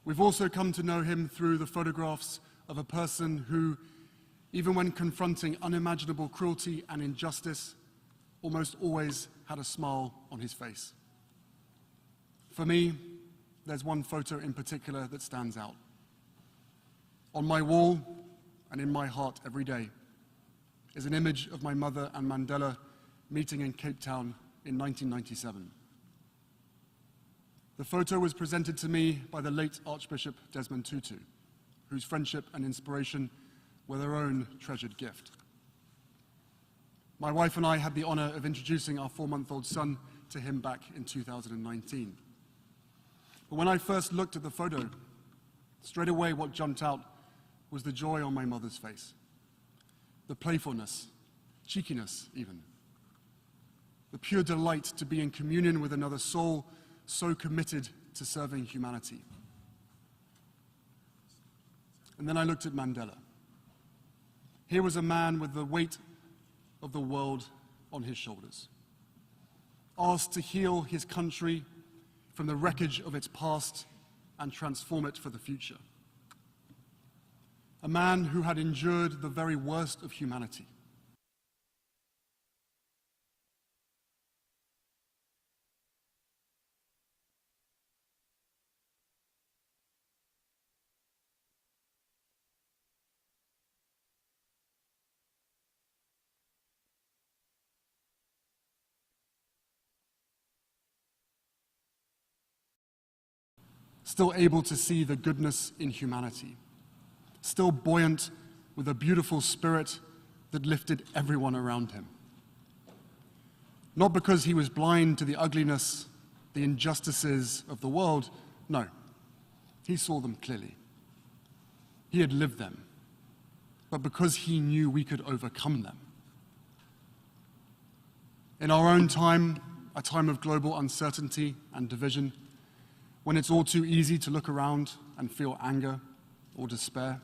We've also come to know him through the photographs of a person who, even when confronting unimaginable cruelty and injustice, almost always had a smile on his face. For me, there's one photo in particular that stands out. On my wall and in my heart every day is an image of my mother and Mandela meeting in Cape Town in 1997. The photo was presented to me by the late Archbishop Desmond Tutu, whose friendship and inspiration were their own treasured gift. My wife and I had the honor of introducing our 4-month-old son to him back in 2019. But when I first looked at the photo, straight away what jumped out was the joy on my mother's face, the playfulness, cheekiness even, the pure delight to be in communion with another soul so committed to serving humanity. And then I looked at Mandela. Here was a man with the weight of the world on his shoulders, asked to heal his country from the wreckage of its past and transform it for the future. A man who had endured the very worst of humanity. Still able to see the goodness in humanity, still buoyant with a beautiful spirit that lifted everyone around him. Not because he was blind to the ugliness, the injustices of the world, no, he saw them clearly. He had lived them, but because he knew we could overcome them. In our own time, a time of global uncertainty and division, when it's all too easy to look around and feel anger or despair,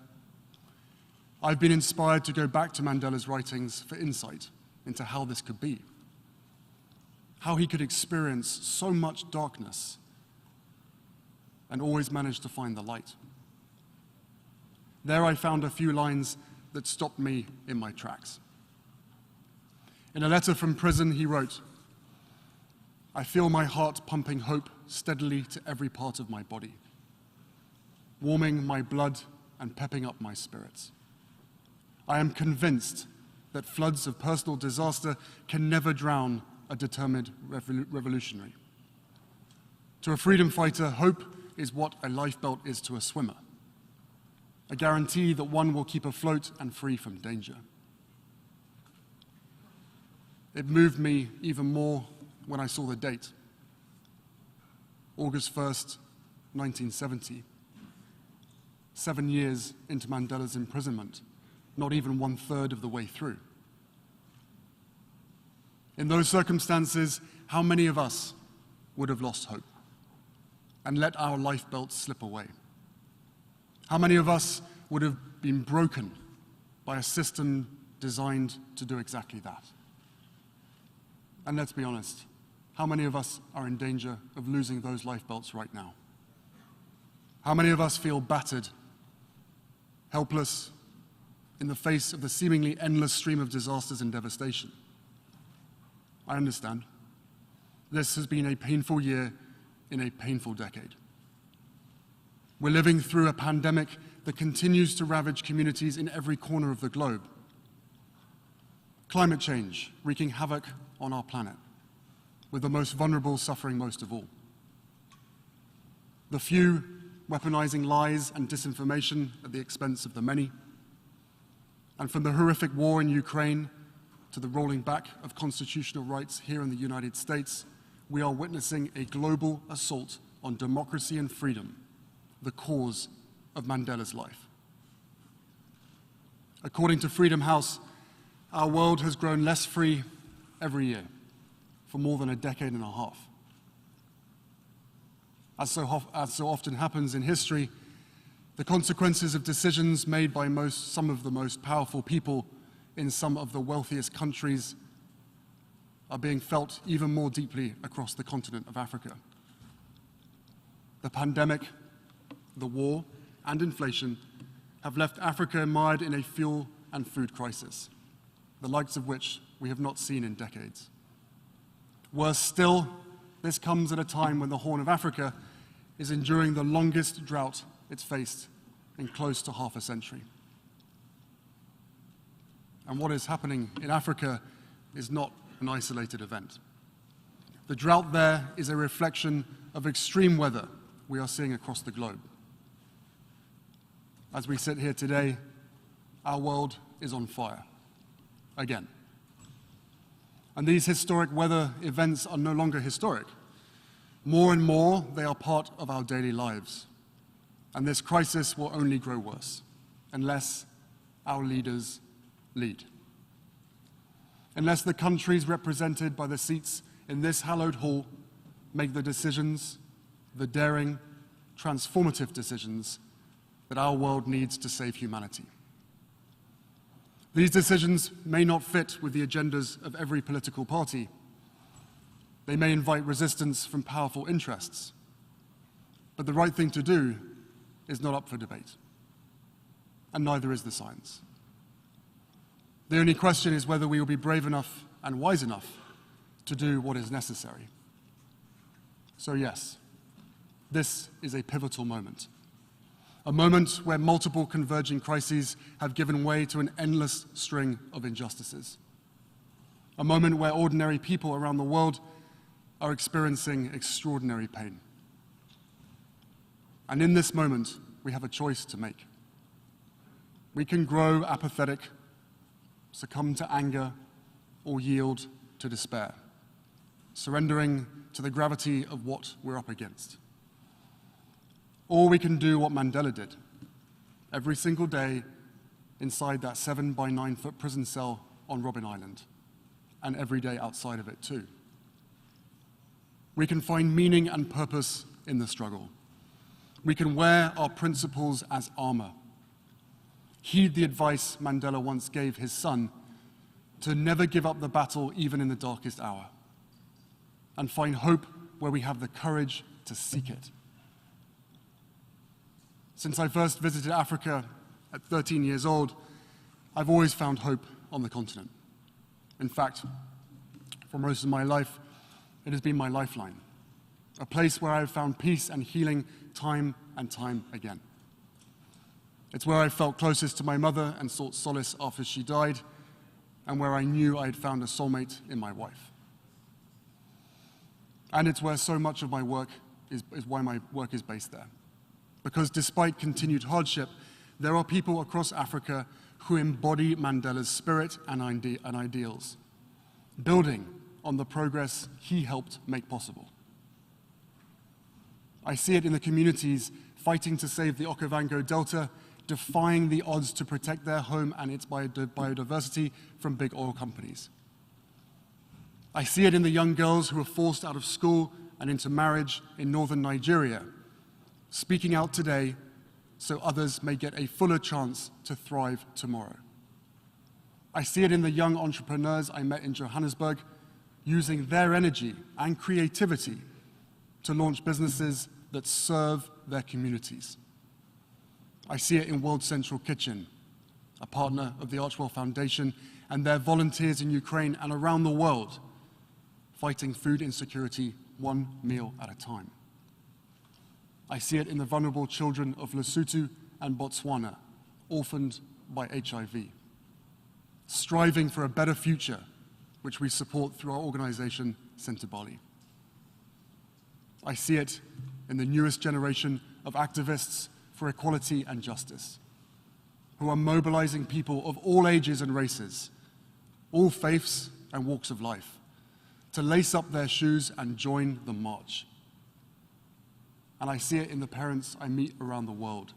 I've been inspired to go back to Mandela's writings for insight into how this could be, how he could experience so much darkness and always manage to find the light. There I found a few lines that stopped me in my tracks. In a letter from prison, he wrote, "I feel my heart pumping hope steadily to every part of my body, warming my blood and pepping up my spirits. I am convinced that floods of personal disaster can never drown a determined revolutionary. To a freedom fighter, hope is what a lifebelt is to a swimmer, a guarantee that one will keep afloat and free from danger." It moved me even more when I saw the date, August 1st, 1970, 7 years into Mandela's imprisonment, not even 1/3 of the way through. In those circumstances, how many of us would have lost hope and let our lifebelts slip away? How many of us would have been broken by a system designed to do exactly that? And let's be honest, how many of us are in danger of losing those lifebelts right now? How many of us feel battered, helpless, in the face of the seemingly endless stream of disasters and devastation? I understand. This has been a painful year in a painful decade. We're living through a pandemic that continues to ravage communities in every corner of the globe. Climate change wreaking havoc on our planet, with the most vulnerable suffering most of all. The few weaponizing lies and disinformation at the expense of the many. And from the horrific war in Ukraine to the rolling back of constitutional rights here in the United States, we are witnessing a global assault on democracy and freedom, the cause of Mandela's life. According to Freedom House, our world has grown less free every year for more than a decade and a half. As so often happens in history, the consequences of decisions made by some of the most powerful people in some of the wealthiest countries are being felt even more deeply across the continent of Africa. The pandemic, the war, and inflation have left Africa mired in a fuel and food crisis, the likes of which we have not seen in decades. Worse still, this comes at a time when the Horn of Africa is enduring the longest drought it's faced in close to half a century. And what is happening in Africa is not an isolated event. The drought there is a reflection of extreme weather we are seeing across the globe. As we sit here today, our world is on fire, again. And these historic weather events are no longer historic. More and more, they are part of our daily lives. And this crisis will only grow worse unless our leaders lead. Unless the countries represented by the seats in this hallowed hall make the decisions, the daring, transformative decisions that our world needs to save humanity. These decisions may not fit with the agendas of every political party. They may invite resistance from powerful interests. But the right thing to do is not up for debate. And neither is the science. The only question is whether we will be brave enough and wise enough to do what is necessary. So yes, this is a pivotal moment. A moment where multiple converging crises have given way to an endless string of injustices. A moment where ordinary people around the world are experiencing extraordinary pain. And in this moment, we have a choice to make. We can grow apathetic, succumb to anger, or yield to despair, surrendering to the gravity of what we're up against. Or we can do what Mandela did, every single day inside that 7 by 9 foot prison cell on Robben Island, and every day outside of it too. We can find meaning and purpose in the struggle. We can wear our principles as armor. Heed the advice Mandela once gave his son to never give up the battle even in the darkest hour, and find hope where we have the courage to seek it. Since I first visited Africa at 13 years old, I've always found hope on the continent. In fact, for most of my life, it has been my lifeline, a place where I've found peace and healing time and time again. It's where I felt closest to my mother and sought solace after she died, and where I knew I had found a soulmate in my wife. And it's where so much of my work is why my work is based there. Because despite continued hardship, there are people across Africa who embody Mandela's spirit and ideals, building on the progress he helped make possible. I see it in the communities fighting to save the Okavango Delta, defying the odds to protect their home and its biodiversity from big oil companies. I see it in the young girls who are forced out of school and into marriage in northern Nigeria, speaking out today so others may get a fuller chance to thrive tomorrow. I see it in the young entrepreneurs I met in Johannesburg, using their energy and creativity to launch businesses that serve their communities. I see it in World Central Kitchen, a partner of the Archwell Foundation, and their volunteers in Ukraine and around the world, fighting food insecurity one meal at a time. I see it in the vulnerable children of Lesotho and Botswana, orphaned by HIV, striving for a better future, which we support through our organization, Centre Bali. I see it in the newest generation of activists for equality and justice, who are mobilizing people of all ages and races, all faiths and walks of life, to lace up their shoes and join the march. And I see it in the parents I meet around the world,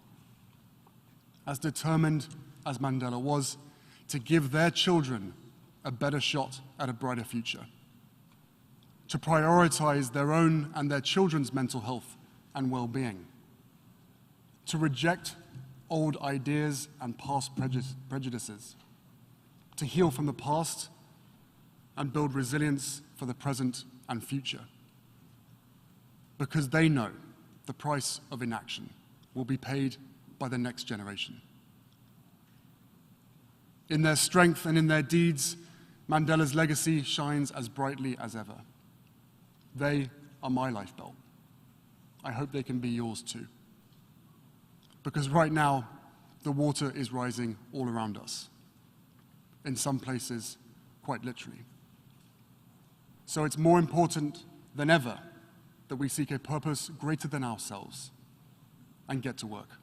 as determined as Mandela was to give their children a better shot at a brighter future, to prioritize their own and their children's mental health and well-being, to reject old ideas and past prejudices, to heal from the past and build resilience for the present and future, because they know the price of inaction will be paid by the next generation. In their strength and in their deeds, Mandela's legacy shines as brightly as ever. They are my lifebelt. I hope they can be yours too. Because right now, the water is rising all around us. In some places, quite literally. So it's more important than ever that we seek a purpose greater than ourselves and get to work.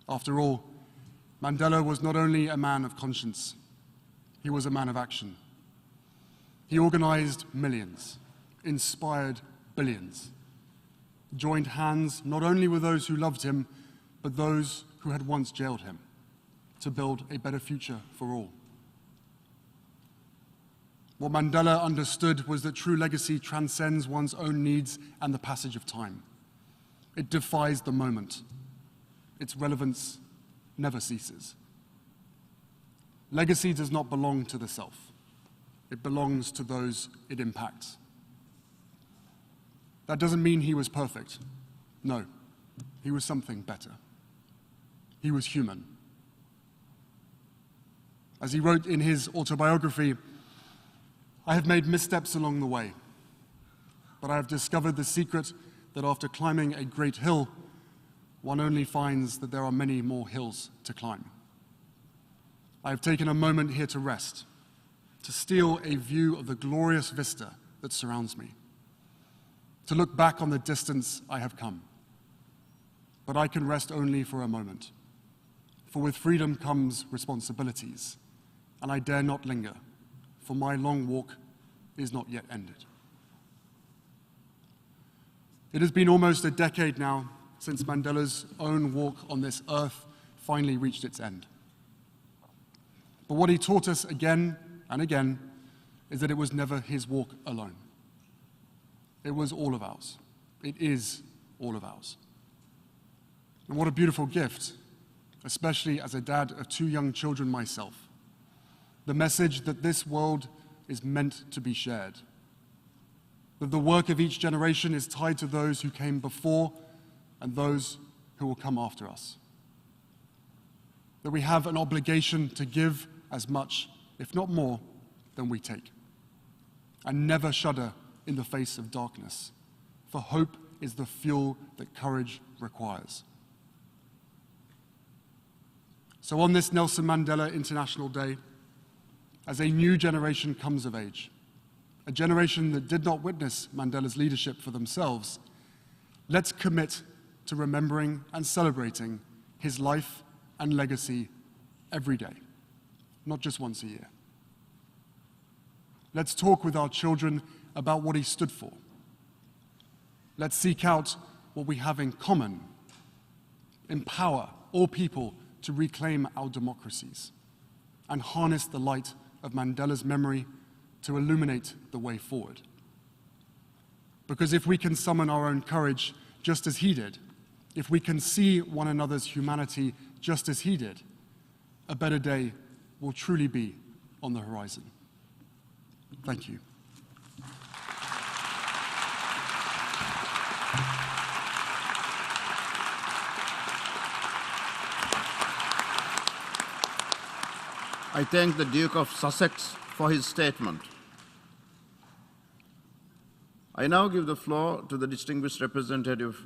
After all, Mandela was not only a man of conscience, he was a man of action. He organized millions, inspired billions, joined hands not only with those who loved him, but those who had once jailed him, to build a better future for all. What Mandela understood was that true legacy transcends one's own needs and the passage of time. It defies the moment. Its relevance never ceases. Legacy does not belong to the self. It belongs to those it impacts. That doesn't mean he was perfect. No, he was something better. He was human. As he wrote in his autobiography, "I have made missteps along the way, but I have discovered the secret that after climbing a great hill, one only finds that there are many more hills to climb. I have taken a moment here to rest, to steal a view of the glorious vista that surrounds me, to look back on the distance I have come. But I can rest only for a moment, for with freedom comes responsibilities, and I dare not linger, for my long walk is not yet ended." It has been almost a decade now since Mandela's own walk on this earth finally reached its end. But what he taught us again and again is that it was never his walk alone. It was all of ours. It is all of ours. And what a beautiful gift, especially as a dad of 2 young children myself. The message that this world is meant to be shared. That the work of each generation is tied to those who came before and those who will come after us. That we have an obligation to give as much, if not more, than we take. And never shudder in the face of darkness, for hope is the fuel that courage requires. So on this Nelson Mandela International Day, as a new generation comes of age, a generation that did not witness Mandela's leadership for themselves, let's commit to remembering and celebrating his life and legacy every day, not just once a year. Let's talk with our children about what he stood for. Let's seek out what we have in common, empower all people to reclaim our democracies, and harness the light of Mandela's memory to illuminate the way forward. Because if we can summon our own courage just as he did, if we can see one another's humanity just as he did, a better day will truly be on the horizon. Thank you. I thank the Duke of Sussex for his statement. I now give the floor to the distinguished representative